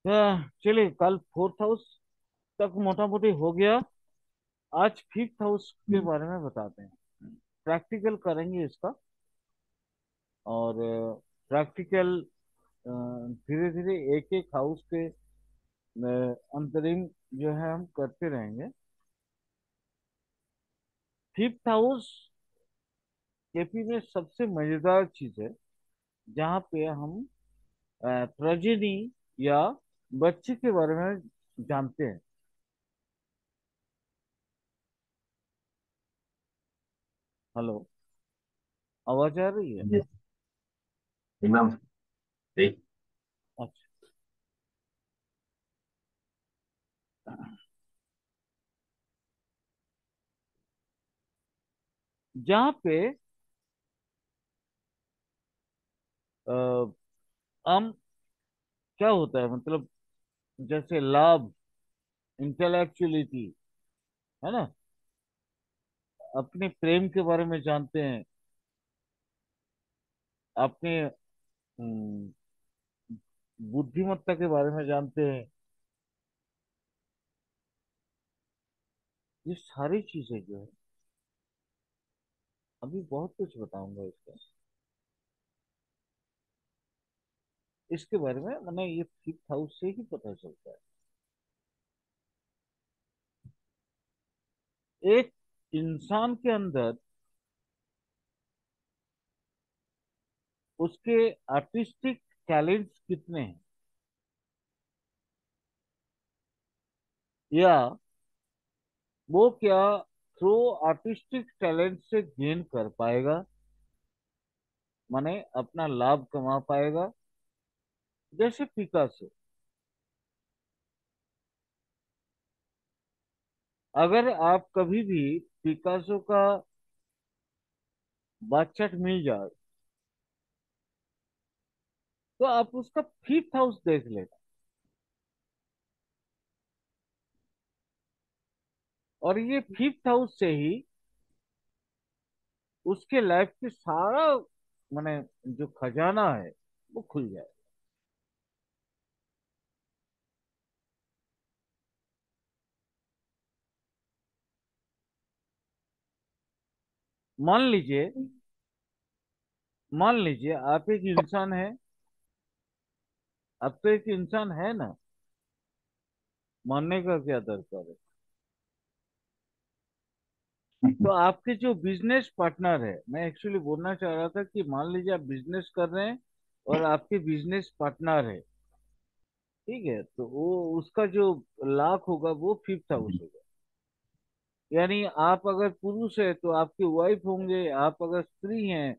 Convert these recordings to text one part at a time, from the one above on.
चलिए, कल fourth house तक मोटा मोटी हो गया। आज फिफ्थ हाउस के बारे में बताते हैं। प्रैक्टिकल करेंगे इसका। और प्रैक्टिकल धीरे धीरे एक एक हाउस के अंतरिम जो है हम करते रहेंगे। फिफ्थ हाउस केपी में सबसे मजेदार चीज है, जहाँ पे हम प्रजननी या बच्चे के बारे में जानते हैं। हेलो, आवाज आ रही है? जी, एकदम सही। अच्छा। जहाँ पे हम, क्या होता है मतलब, जैसे लाभ, इंटेलेक्चुअलिटी, है ना, अपने प्रेम के बारे में जानते हैं, अपने बुद्धिमत्ता के बारे में जानते हैं। ये सारी चीजें जो है, अभी बहुत कुछ बताऊंगा इसका। इसके बारे में मैंने ये फिफ्थ हाउस से ही पता चलता है। एक इंसान के अंदर उसके आर्टिस्टिक टैलेंट्स कितने हैं, या वो क्या थ्रू आर्टिस्टिक टैलेंट से गेन कर पाएगा, माने अपना लाभ कमा पाएगा। जैसे पिकासो, अगर आप कभी भी पिकासो का बादशाह मिल जाए, तो आप उसका फिफ्थ हाउस देख लेना। और ये फिफ्थ हाउस से ही उसके लाइफ के सारा, माने जो खजाना है, वो खुल जाए। मान लीजिए, मान लीजिए आप एक इंसान है। अब तो एक इंसान है ना, मानने का क्या दरकार है। तो आपके जो बिजनेस पार्टनर है, मैं एक्चुअली बोलना चाह रहा था कि मान लीजिए आप बिजनेस कर रहे हैं और आपके बिजनेस पार्टनर है, ठीक है, तो वो उसका जो लाख होगा वो फिफ्थ हाउस होगा। यानी आप अगर पुरुष है तो आपके वाइफ होंगे, आप अगर स्त्री हैं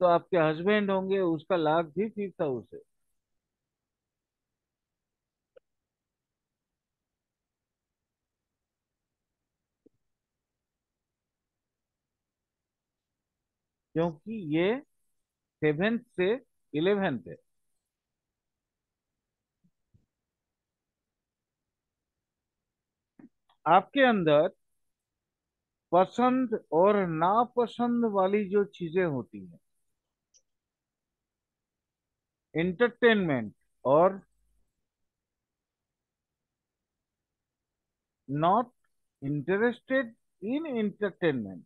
तो आपके हस्बैंड होंगे, उसका लाख भी फिफ्थ हाउस है। क्योंकि ये सेवेंथ से इलेवेंथ है। आपके अंदर पसंद और नापसंद वाली जो चीजें होती हैं, एंटरटेनमेंट और not interested in entertainment,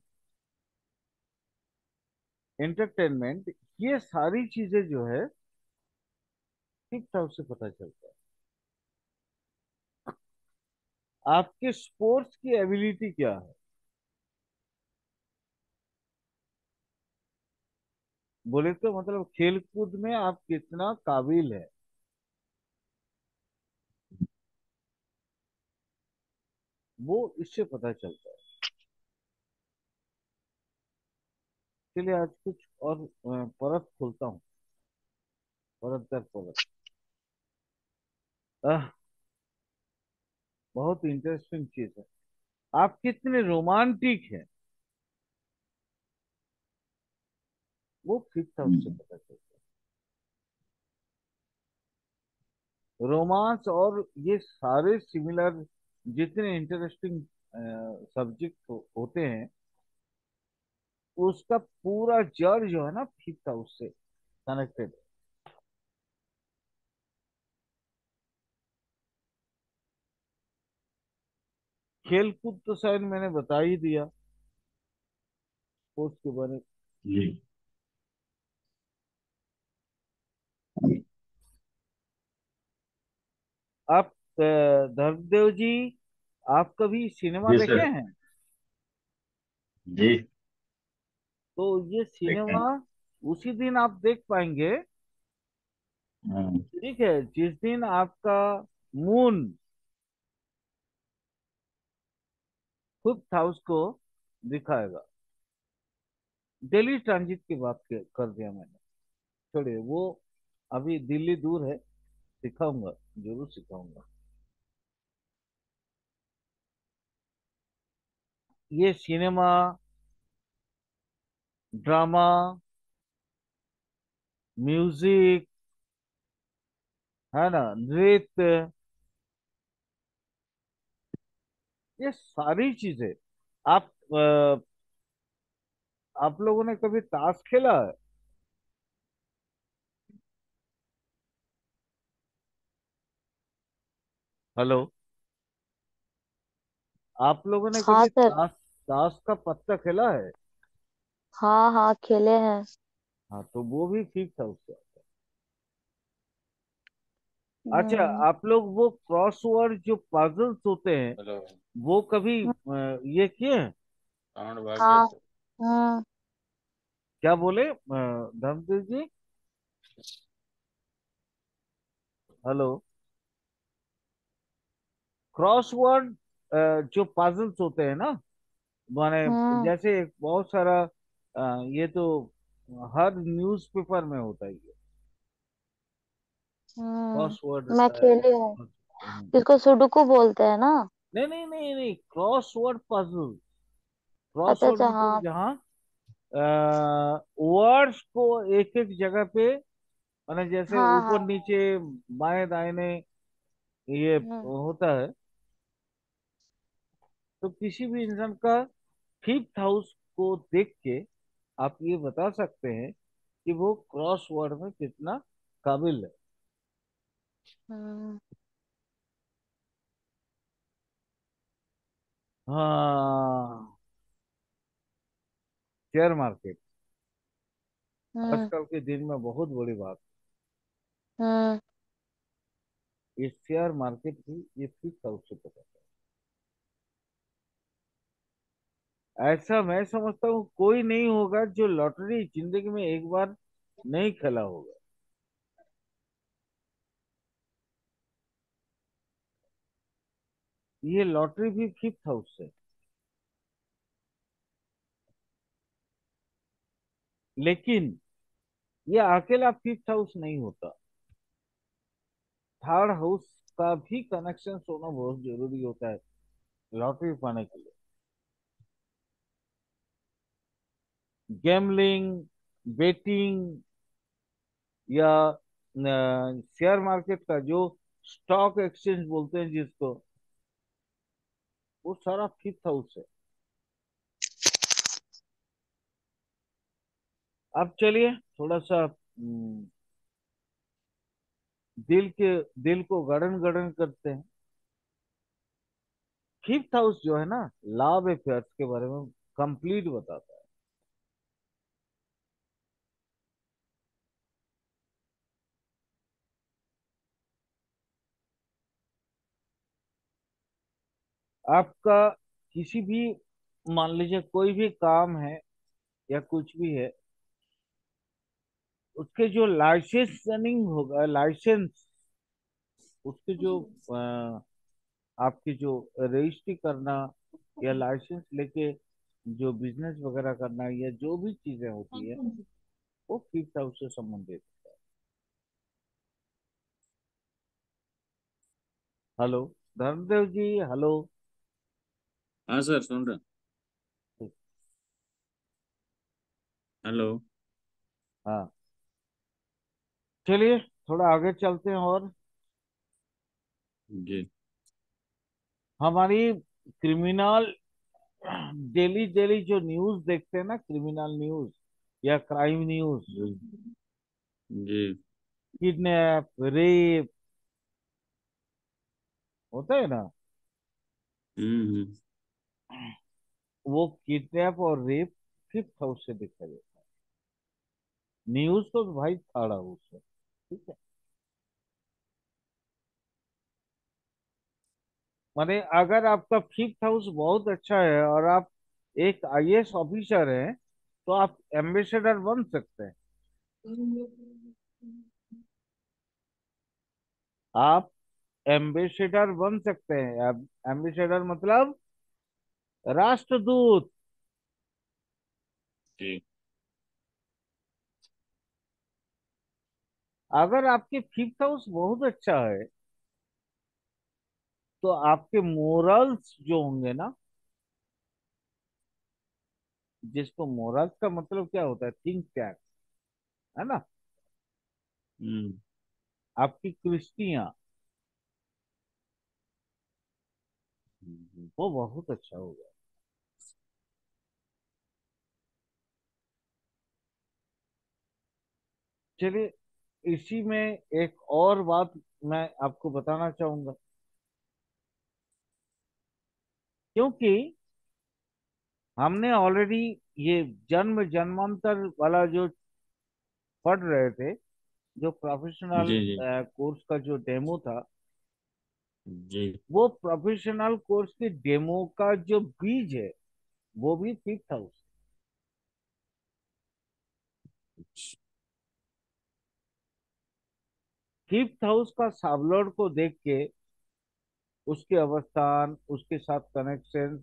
entertainment, ये सारी चीजें जो है फिफ्थ हाउस से पता चलता है। आपके स्पोर्ट्स की एबिलिटी क्या है, बोले तो मतलब खेल कूद में आप कितना काबिल है, वो इससे पता चलता है। चलिए, आज कुछ और परत खोलता हूँ, परत दर परत। बहुत इंटरेस्टिंग चीज है। आप कितने रोमांटिक हैं, वो फिफ्थ हाउस से पता चलता है। रोमांस और ये सारे सिमिलर जितने इंटरेस्टिंग सब्जेक्ट होते हैं, उसका पूरा जड़ जो है ना फिफ्थ हाउस से कनेक्टेड। खेल कूद तो शायद मैंने बता ही दिया, स्पोर्ट्स के बारे में। जी। आप धर्मदेव जी, आप कभी सिनेमा जी देखे सर। हैं? जी। तो ये देखते सिनेमा हैं। उसी दिन आप देख पाएंगे, हम्म। ठीक है, जिस दिन आपका मून फिफ्थ हाउस को दिखाएगा। दिल्ली ट्रांजिट की बात कर दिया मैंने, छोड़िए वो, अभी दिल्ली दूर है, सिखाऊंगा, जरूर सिखाऊंगा। ये सिनेमा, ड्रामा, म्यूजिक, है ना, नृत्य, ये सारी चीजें। आप आप लोगों ने कभी ताश खेला है? हेलो, आप लोगों ने हाँ कभी सर। ताश ताश का पत्ता खेला है? हाँ हाँ, खेले हैं। हाँ, तो वो भी फिफ्थ हाउस से आता है। अच्छा, हम्म। आप लोग वो क्रॉसवर्ड जो पजल्स होते हैं, हेलो। वो कभी ये किए हैं? साउंड भाग गया हाँ। सर। हम्म। क्या बोले धर्मदेव जी? हेलो, क्रॉसवर्ड जो पजल्स होते हैं ना, माने, हम्म। जैसे बहुत सारा ये तो हर न्यूज़पेपर में होता है ये क्रॉसवर्ड। मैं खेली हूँ। इसको सुडुकू बोलते हैं ना। नहीं नहीं नहीं नहीं, क्रॉसवर्ड पजल। अच्छा क्रॉसवर्ड अच्छा, मतलब हाँ। जहाँ वर्ड्स को एक एक जगह पे, माने जैसे हाँ ऊपर हाँ। नीचे बाएं दाहिने ये हम्म। होता है। तो किसी भी इंसान का फिफ्थ हाउस को देख के आप ये बता सकते हैं कि वो क्रॉसवर्ड में कितना काबिल है। हम्म। हाँ, शेयर मार्केट हम्म। आजकल के दिन में बहुत बड़ी बात हम्म। है। ये शेयर मार्केट भी ये फिफ्थ हाउस से पता है। ऐसा मैं समझता हूँ कोई नहीं होगा जो लॉटरी जिंदगी में एक बार नहीं खेला होगा। ये लॉटरी भी फिफ्थ हाउस से, लेकिन ये अकेला फिफ्थ हाउस नहीं होता। थर्ड हाउस का भी कनेक्शन होना बहुत जरूरी होता है लॉटरी पाने के लिए। गैम्बलिंग, बेटिंग, या शेयर मार्केट का जो स्टॉक एक्सचेंज बोलते हैं जिसको, वो सारा फिफ्थ हाउस है। अब चलिए थोड़ा सा दिल को गड़न गड़न करते हैं। फिफ्थ हाउस जो है ना, लव अफेयर्स के बारे में कंप्लीट बताता है। आपका किसी भी, मान लीजिए कोई भी काम है या कुछ भी है, उसके जो लाइसेंसिंग होगा, लाइसेंस, उसके जो आपकी जो रजिस्ट्री करना या लाइसेंस लेके जो बिजनेस वगैरह करना या जो भी चीजें होती है, वो फिफ्थ हाउस से संबंधित। हेलो धर्मदेव जी, हेलो। हाँ सर, सुन रहे हैं। हेलो। हाँ, चलिए थोड़ा आगे चलते हैं। और जी। हमारी क्रिमिनल डेली डेली जो न्यूज देखते हैं ना, क्रिमिनल न्यूज या क्राइम न्यूज, जी। जी। किडनैप, रेप होता है ना, हम्म। वो किडनैप और रेप फिफ्थ हाउस से देखा जाता है। न्यूज तो भाई थर्ड हाउस है। ठीक है। माने अगर आपका फिफ्थ हाउस बहुत अच्छा है और आप एक आईएएस ऑफिसर हैं तो आप एम्बेसडर बन सकते हैं। आप एम्बेसडर बन सकते हैं। एम्बेसडर मतलब राष्ट्रदूत। जी अगर आपके फिफ्थ हाउस बहुत अच्छा है तो आपके मोरल्स जो होंगे ना, जिसको मोरल्स का मतलब क्या होता है, थिंक टैंक, है ना, हम्म आपकी कृष्टियां, हम्म, वो बहुत अच्छा होगा। चलिए, इसी में एक और बात मैं आपको बताना चाहूंगा। क्योंकि हमने ऑलरेडी ये जन्म जन्मांतर वाला जो पढ़ रहे थे, जो प्रोफेशनल जी जी कोर्स का जो डेमो था, जी। वो प्रोफेशनल कोर्स के डेमो का जो बीज है वो भी फिफ्थ हाउस। फिफ्थ हाउस का साबलॉर्ड को देख के उसके अवस्थान, उसके साथ कनेक्शन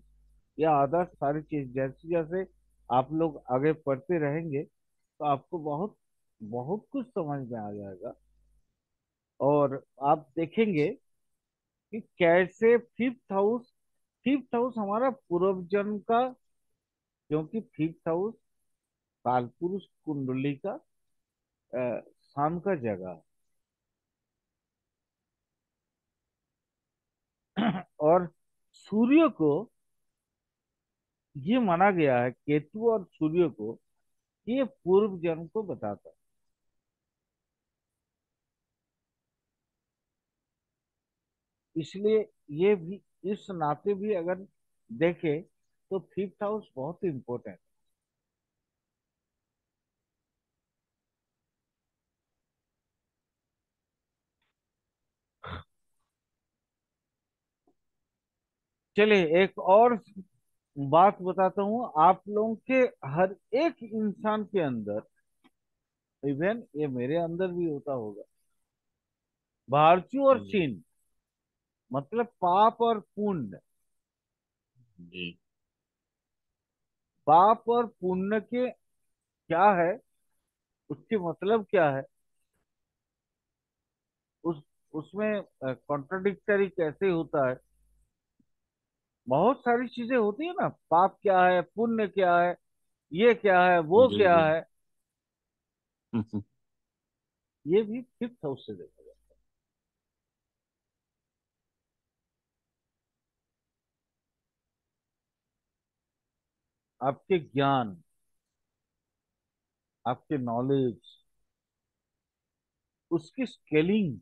या अदर सारी चीज, जैसे जैसे आप लोग आगे पढ़ते रहेंगे तो आपको बहुत बहुत कुछ समझ में आ जाएगा। और आप देखेंगे कि कैसे फिफ्थ हाउस हमारा पूर्व जन्म का, क्योंकि फिफ्थ हाउस कालपुरुष कुंडली का स्थान का जगह है। और सूर्य को ये माना गया है, केतु और सूर्य को, ये पूर्व जन्म को बताता है। इसलिए ये भी, इस नाते भी अगर देखें तो फिफ्थ हाउस बहुत इंपॉर्टेंट। चलिए, एक और बात बताता हूँ आप लोगों के। हर एक इंसान के अंदर, इवन ये मेरे अंदर भी होता होगा, भारचू और जी चिन्ह, मतलब पाप और पुण्य। जी पाप और पुण्य के क्या है, उसके मतलब क्या है, उस उसमें कॉन्ट्रडिक्टरी कैसे होता है। बहुत सारी चीजें होती है ना, पाप क्या है, पुण्य क्या है, ये क्या है, वो जी क्या जी। है। ये भी फिफ्थ हाउस से देखा जाता है। आपके ज्ञान, आपके नॉलेज, उसकी स्केलिंग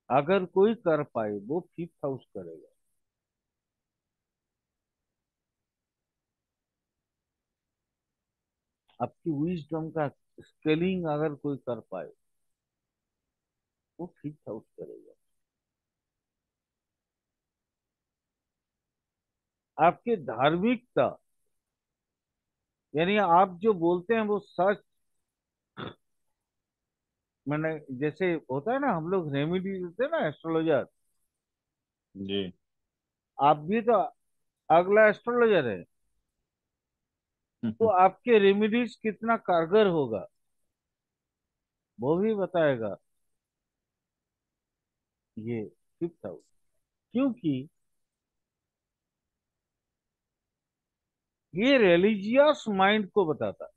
अगर कोई कर पाए वो फिफ्थ हाउस करेगा। आपकी विजडम का स्केलिंग अगर कोई कर पाए वो फिफ्थ हाउस करेगा। आपके धार्मिकता, यानी आप जो बोलते हैं वो सच, मैंने, जैसे होता है ना, हम लोग रेमेडी देते हैं ना, एस्ट्रोलॉजर, जी आप भी तो अगला एस्ट्रोलॉजर है। तो आपके रेमेडीज कितना कारगर होगा वो भी बताएगा ये फिफ्थ हाउस। क्योंकि ये रिलीजियस माइंड को बताता है।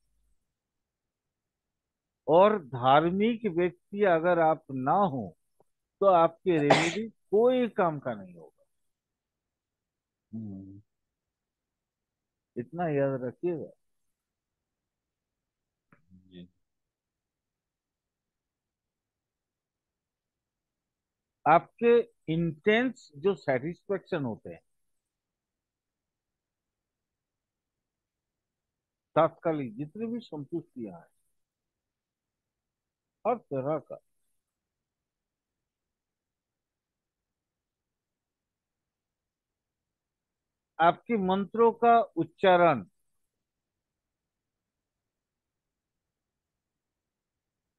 और धार्मिक व्यक्ति अगर आप ना हो तो आपके रेमेडी कोई काम का नहीं होगा। हम्म, इतना याद रखिएगा। जी आपके इंटेंस जो सेटिस्फेक्शन होते हैं, तात्कालिक जितनी भी संतुष्टियां हैं, हर तरह का। आपके मंत्रों का उच्चारण,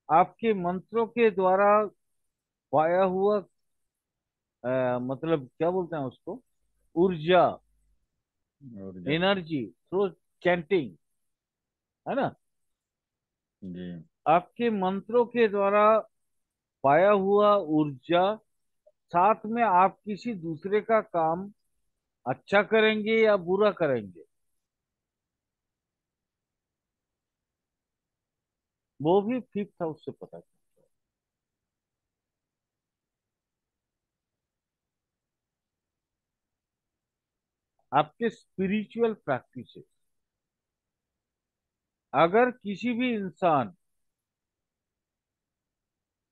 आपके मंत्रों के द्वारा पाया हुआ मतलब क्या बोलते हैं उसको, ऊर्जा, और जा। एनर्जी थ्रू चैंटिंग, है ना। जी। आपके मंत्रों के द्वारा पाया हुआ ऊर्जा, साथ में आप किसी दूसरे का काम अच्छा करेंगे या बुरा करेंगे, वो भी फिफ्थ हाउस से पता चलता है। आपके स्पिरिचुअल प्रैक्टिसेस, अगर किसी भी इंसान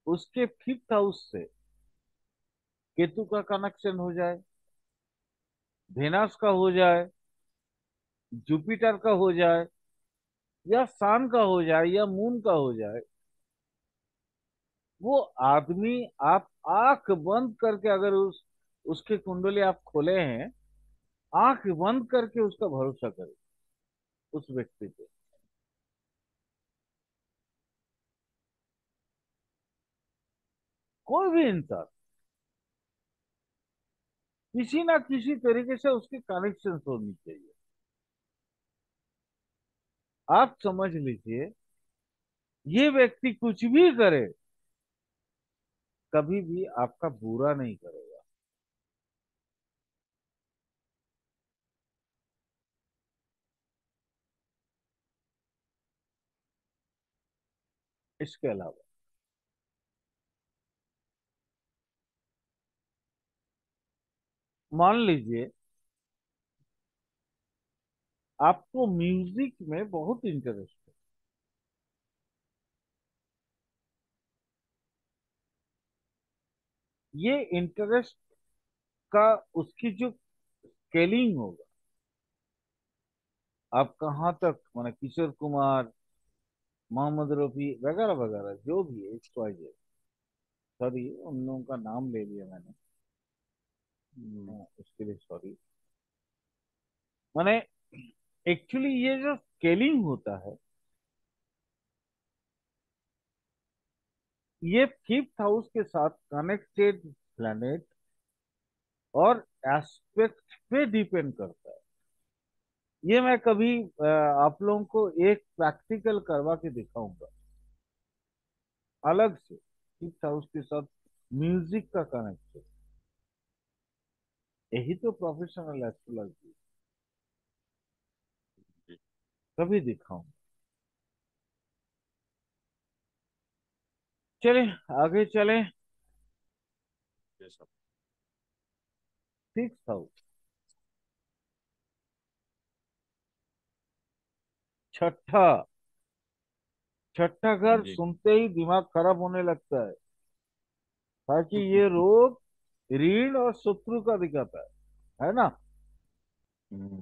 उसके फिफ्थ हाउस से केतु का कनेक्शन हो जाए, वेनस का हो जाए, जुपिटर का हो जाए, या सन का हो जाए, या मून का हो जाए, वो आदमी, आप आंख बंद करके अगर उसके कुंडली आप खोले हैं, आंख बंद करके उसका भरोसा करें उस व्यक्ति पे। कोई भी इंसान किसी ना किसी तरीके से उसके कनेक्शन होनी चाहिए। आप समझ लीजिए, ये व्यक्ति कुछ भी करे, कभी भी आपका बुरा नहीं करेगा। इसके अलावा मान लीजिए आपको म्यूजिक में बहुत इंटरेस्ट है, ये इंटरेस्ट का उसकी जो स्केलिंग होगा, आप कहाँ तक, माने किशोर कुमार, मोहम्मद रफी वगैरह वगैरह जो भी है, एक्स वाई जेड, सॉरी उन लोगों का नाम ले लिया मैंने, उसके लिए सॉरी। माने एक्चुअली ये जो स्केलिंग होता है, ये फिफ्थ हाउस के साथ कनेक्टेड प्लैनेट और एस्पेक्ट पे डिपेंड करता है। ये मैं कभी आप लोगों को एक प्रैक्टिकल करवा के दिखाऊंगा अलग से, फिफ्थ हाउस के साथ म्यूजिक का कनेक्शन। यही तो प्रोफेशनल एस्ट्रोलॉजी, जी। कभी दिखाऊंगा। चले आगे चले। ये सब। सिक्स हाउस, छठा, छठा घर जी। सुनते ही दिमाग खराब होने लगता है, ताकि ये रोग, ऋण और शत्रु का दिखाता है ना। हम्म।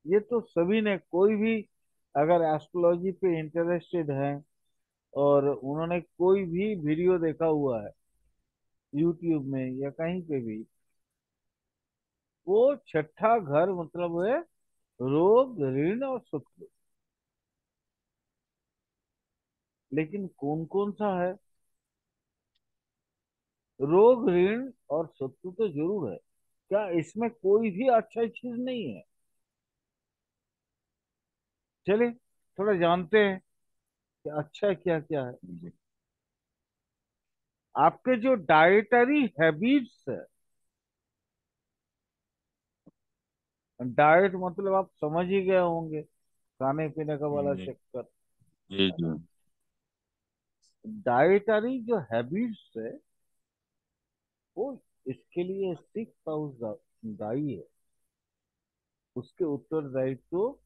ये तो सभी ने, कोई भी अगर एस्ट्रोलॉजी पे इंटरेस्टेड है और उन्होंने कोई भी वीडियो देखा हुआ है यूट्यूब में या कहीं पे भी, वो छठा घर मतलब है रोग, ऋण और शत्रु। लेकिन कौन कौन सा है? रोग, ऋण और शत्रु तो जरूर है, क्या इसमें कोई भी अच्छा चीज नहीं है? चलिए थोड़ा जानते हैं कि अच्छा क्या क्या है। जी। आपके जो डाइटरी हैबिट्स है, डाइट मतलब आप समझ ही गए होंगे, खाने पीने का वाला जी। चक्कर। जी। जी। डाइटरी जो हैबिट्स है, वो इसके लिए सिक्स हाउस दायी है, उसके उत्तरदायित्व तो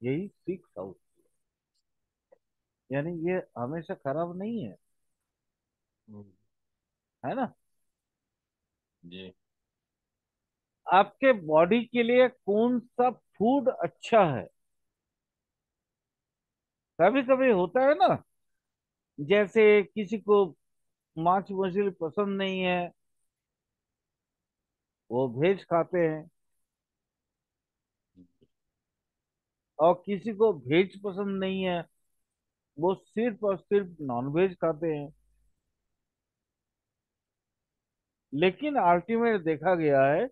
यही सिक्स हाउस, यानी ये हमेशा खराब नहीं है, हम्म। है ना। जी। आपके बॉडी के लिए कौन सा फूड अच्छा है, कभी कभी होता है ना, जैसे किसी को मांस मछली पसंद नहीं है, वो वेज खाते हैं, और किसी को वेज पसंद नहीं है, वो सिर्फ और सिर्फ नॉन वेज खाते हैं। लेकिन अल्टीमेट देखा गया है,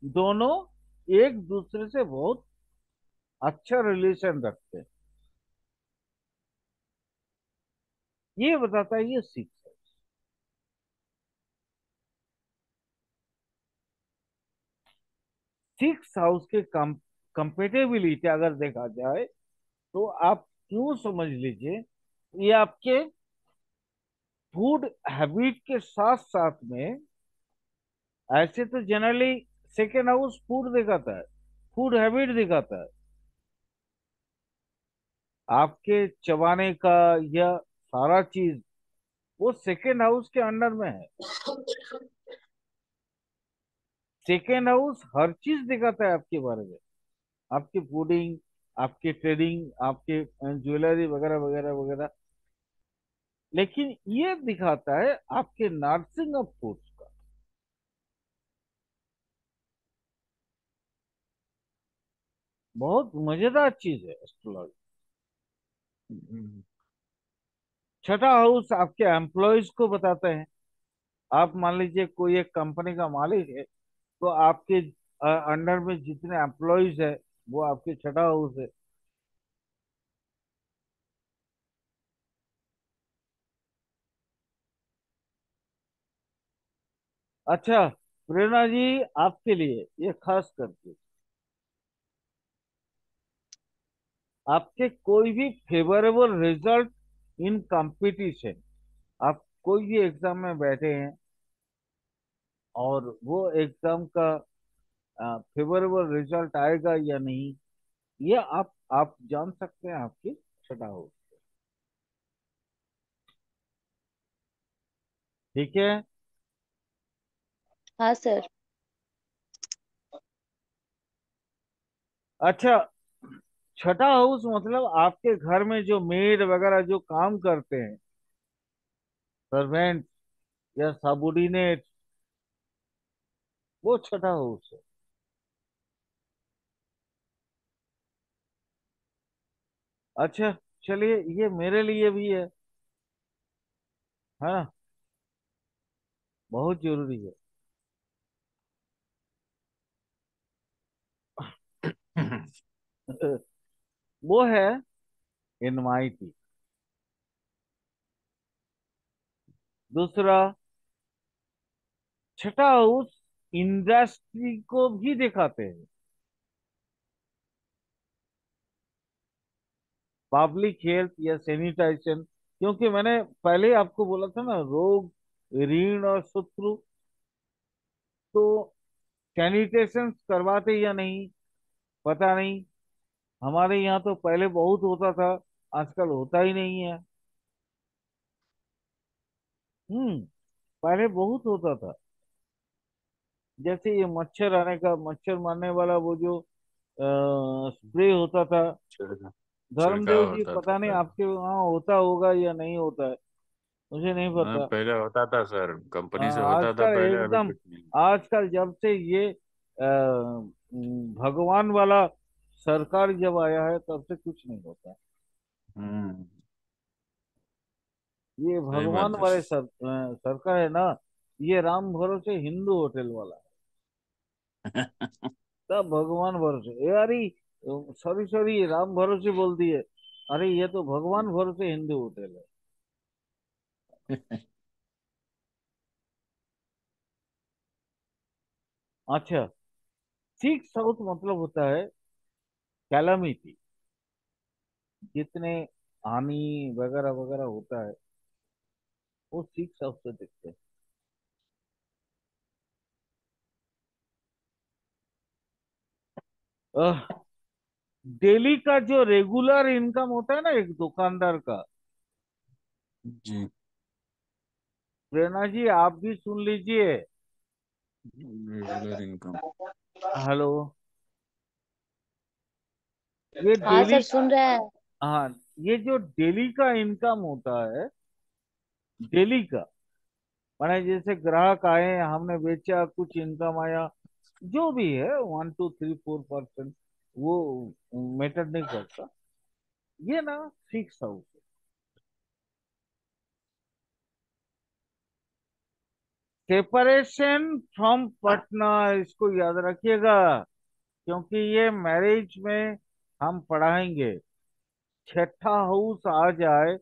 दोनों एक दूसरे से बहुत अच्छा रिलेशन रखते हैं। ये बताता है ये सिक्स है। सिक्स हाउस के कंपेटेबिलिटी अगर देखा जाए, तो आप क्यों समझ लीजिए, ये आपके फूड हैबिट के साथ साथ में, ऐसे तो जनरली सेकेंड हाउस फूड दिखाता है, फूड हैबिट दिखाता है, आपके चबाने का या सारा चीज वो सेकेंड हाउस के अंडर में है। सेकेंड हाउस हर चीज दिखाता है आपके बारे में, आपकी फूडिंग, आपकी ट्रेडिंग, आपके ज्वेलरी वगैरह वगैरह वगैरह। लेकिन ये दिखाता है आपके नर्सिंग ऑफ फूड्स का। बहुत मजेदार चीज है एस्ट्रोलॉजी। हम्म, छठा हाउस आपके एम्प्लॉयज को बताते हैं। आप मान लीजिए कोई एक कंपनी का मालिक है, तो आपके अंडर में जितने एम्प्लॉयज है, वो आपके छठा हाउस है। अच्छा, प्रेरणा जी, आपके लिए ये खास करके, आपके कोई भी फेवरेबल रिजल्ट इन कंपटीशन, आप कोई भी एग्जाम में बैठे हैं और वो एग्जाम का फेवरेबल रिजल्ट आएगा या नहीं, ये आप जान सकते हैं आपकी छठा हाउस। ठीक है। हाँ सर। अच्छा, छठा हाउस मतलब आपके घर में जो मेड वगैरह जो काम करते हैं, सर्वेंट या सबोर्डिनेट, वो छठा हाउस है। अच्छा, चलिए, ये मेरे लिए भी है। हाँ, बहुत जरूरी है। वो है एनवाइटी। दूसरा, छठा हाउस इंडस्ट्री को भी दिखाते हैं, पब्लिक हेल्थ या सैनिटाइजेशन। क्योंकि मैंने पहले ही आपको बोला था ना, रोग, ऋण और शत्रु, तो सैनिटेशन करवाते या नहीं पता नहीं। हमारे यहाँ तो पहले बहुत होता था, आजकल होता ही नहीं है। हम्म। पहले बहुत होता था। जैसे ये मच्छर आने का, मच्छर मारने वाला वो जो स्प्रे होता था, छिड़का धर्मदेव छिड़काव जी, होता था पता नहीं पहले। आपके वहाँ होता होगा या नहीं होता है, मुझे नहीं हाँ, पता। पहले होता था सर, कंपनी से होता था आजकल पहले, अभी एकदम, कुछ नहीं। आजकल जब से ये भगवान वाला सरकार जब आया है, तब से कुछ नहीं होता। हम्म। ये सही भगवान बात है। वाले सरकार है ना, ये राम भरोसे हिंदू होटल वाला है। सब भगवान भरोसे, अरे सॉरी सॉरी, राम भरोसे बोल दिए, अरे ये तो भगवान भरोसे हिंदू होटल है। अच्छा, सिक्स साउथ मतलब होता है कैलामिटी, जितने हानि वगैरह वगैरह होता है, वो सिक्स साउथ से दिखते हैं। डेली का जो रेगुलर इनकम होता है ना एक दुकानदार का, जी। प्रेरणा जी आप भी सुन लीजिए। Regular income. हेलो, ये हाँ डेली, सर, सुन रहे हैं। हाँ, ये जो डेली का इनकम होता है, डेली का, माने जैसे ग्राहक आए, हमने बेचा, कुछ इनकम आया, जो भी है 1 2 3 4%, वो मैटर नहीं करता। ये ना फिक्स हाउस है। सेपरेशन फ्रॉम पार्टनर, इसको याद रखिएगा, क्योंकि ये मैरिज में हम पढ़ाएंगे। छठा हाउस आ जाए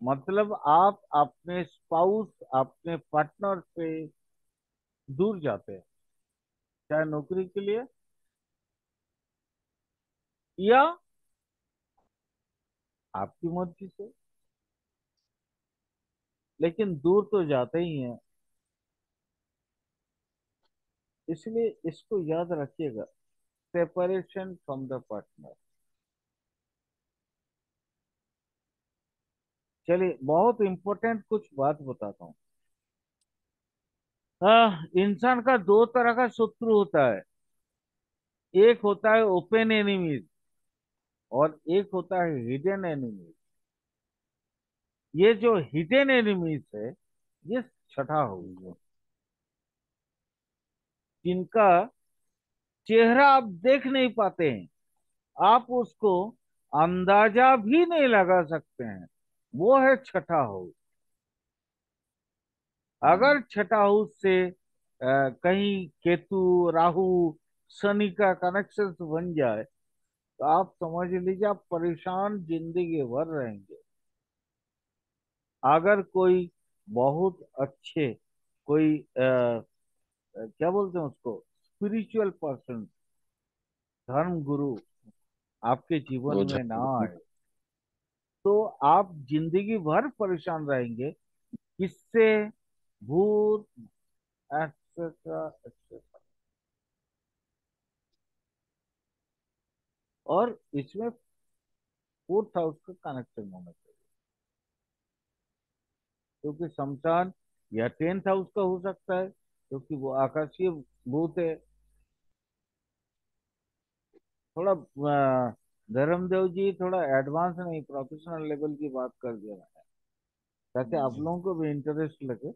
मतलब आप अपने स्पाउस, अपने पार्टनर से दूर जाते हैं, चाहे नौकरी के लिए या आपकी मर्जी से, लेकिन दूर तो जाते ही हैं। इसलिए इसको याद रखिएगा, सेपरेशन फ्रॉम द पार्टनर। चलिए, बहुत इंपॉर्टेंट कुछ बात बताता हूँ। इंसान का दो तरह का शत्रु होता है। एक होता है ओपन एनिमीज, और एक होता है हिडन एनिमीज। ये जो हिडन एनिमीज है, ये छठा हाउस है, जी। जिनका चेहरा आप देख नहीं पाते हैं, आप उसको अंदाजा भी नहीं लगा सकते हैं, वो है छठा हाउस। हम्म। अगर छठा हाउस से कहीं केतु, राहु, शनि का कनेक्शन बन जाए, तो आप समझ लीजिए आप परेशान जिंदगी भर रहेंगे। अगर कोई बहुत अच्छे, कोई क्या बोलते हैं उसको, स्पिरिचुअल पर्सन, धर्म गुरु आपके जीवन वो में ना झगड़ा। आए, तो आप जिंदगी भर परेशान रहेंगे। किससे? भूत, एक्सेट्रा एक्सेट्रा। और इसमें फोर्थ हाउस का कनेक्शन होना चाहिए, क्योंकि शमशान या 10th हाउस का हो सकता है, क्योंकि वो आकाशीय भूत है। थोड़ा धर्मदेव जी थोड़ा एडवांस नहीं, प्रोफेशनल लेवल की बात कर दिया मैंने, ताकि आप जी। लोगों को भी इंटरेस्ट लगे, है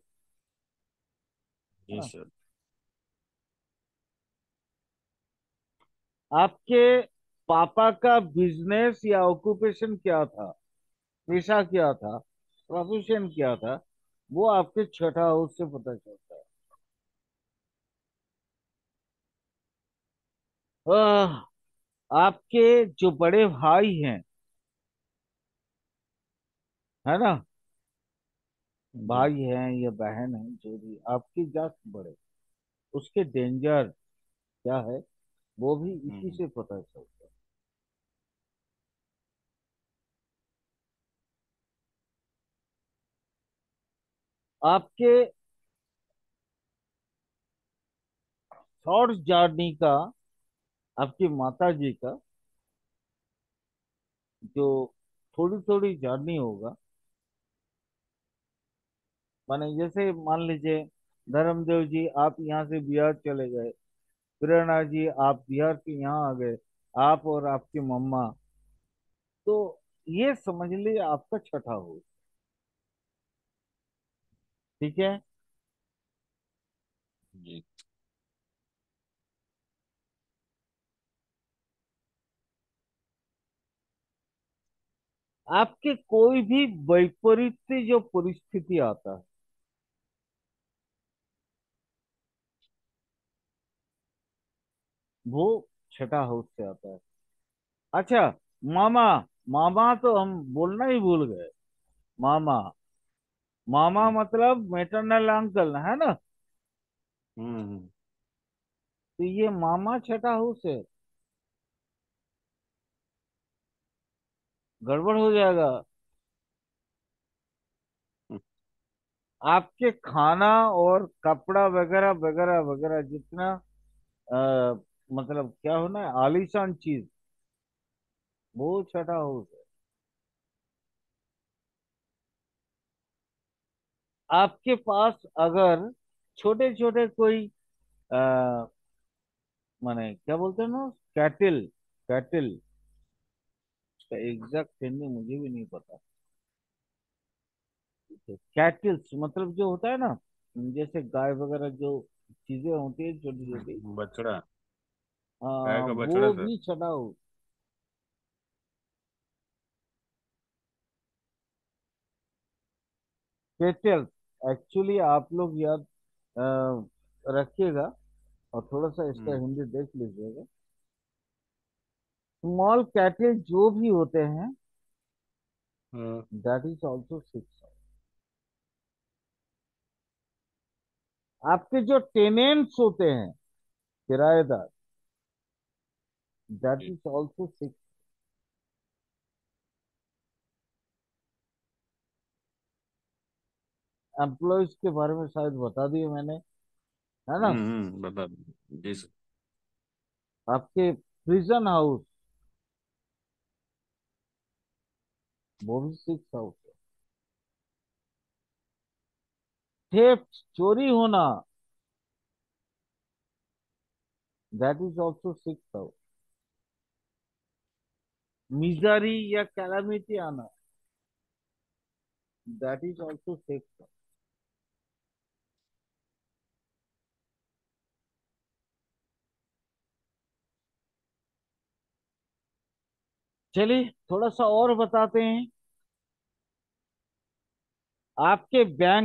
जी ना। सर। आपके पापा का बिजनेस या ऑक्यूपेशन क्या था, पेशा क्या था, प्रोफेशन क्या था, वो आपके छठा हाउस से पता चलता है। आपके जो बड़े भाई हैं, है ना, जी। भाई हैं या बहन हैं, जो भी आपकी जात बड़े, उसके डेंजर क्या है, वो भी इसी हम्म। से पता चलता है। आपके शॉर्ट जर्नी का, आपकी माता जी का जो थोड़ी थोड़ी जर्नी होगा, माने जैसे मान लीजिए धर्मदेव जी आप यहाँ से बिहार चले गए, प्रेरणा जी आप बिहार से यहाँ आ गए, आप और आपकी मम्मा, तो ये समझ लीजिए आपका छठा हो। ठीक है। जी। आपके कोई भी वैपरीत्य जो परिस्थिति आता है, वो छठा हाउस से आता है। अच्छा, मामा, मामा तो हम बोलना ही भूल गए। मामा, मामा हम्म। मतलब मैटरनल अंकल, है ना। हम्म। तो ये मामा छठा हाउस है, गड़बड़ हो जाएगा। हम्म। आपके खाना और कपड़ा वगैरह वगैरह वगैरह जितना मतलब क्या होना है, आलीशान चीज, वो छठा हाउस है। आपके पास अगर छोटे छोटे कोई आ, माने क्या बोलते हैं ना, कैटिल, कैटिल, उसका एग्जैक्ट मीनिंग मुझे भी नहीं पता। कैटल्स मतलब जो होता है ना, जैसे गाय वगैरह जो चीजें होती है छोटी छोटी, बछड़ा। गाय हाँ का बछड़ा वो सर। भी चढ़ाओ। कैटल्स एक्चुअली आप लोग याद रखिएगा, और थोड़ा सा इसका हम्म। हिंदी देख लीजिएगा। स्मॉल कैटल जो भी होते हैं, हाँ। That is also six. आपके जो टेनेंट्स होते हैं, किराएदार, दैट जी। Is also six. एम्प्लॉयज के बारे में शायद बता दिए मैंने, है ना। बता दो जी सर। आपके प्रिजन हाउस, वो भी सिक्स हाउस है। थेफ्ट चोरी होना, that is also six house. Misery या कैलामिटी आना, दैट इज ऑल्सो सिक्स। चलिए थोड़ा सा और बताते हैं। आपके बैंक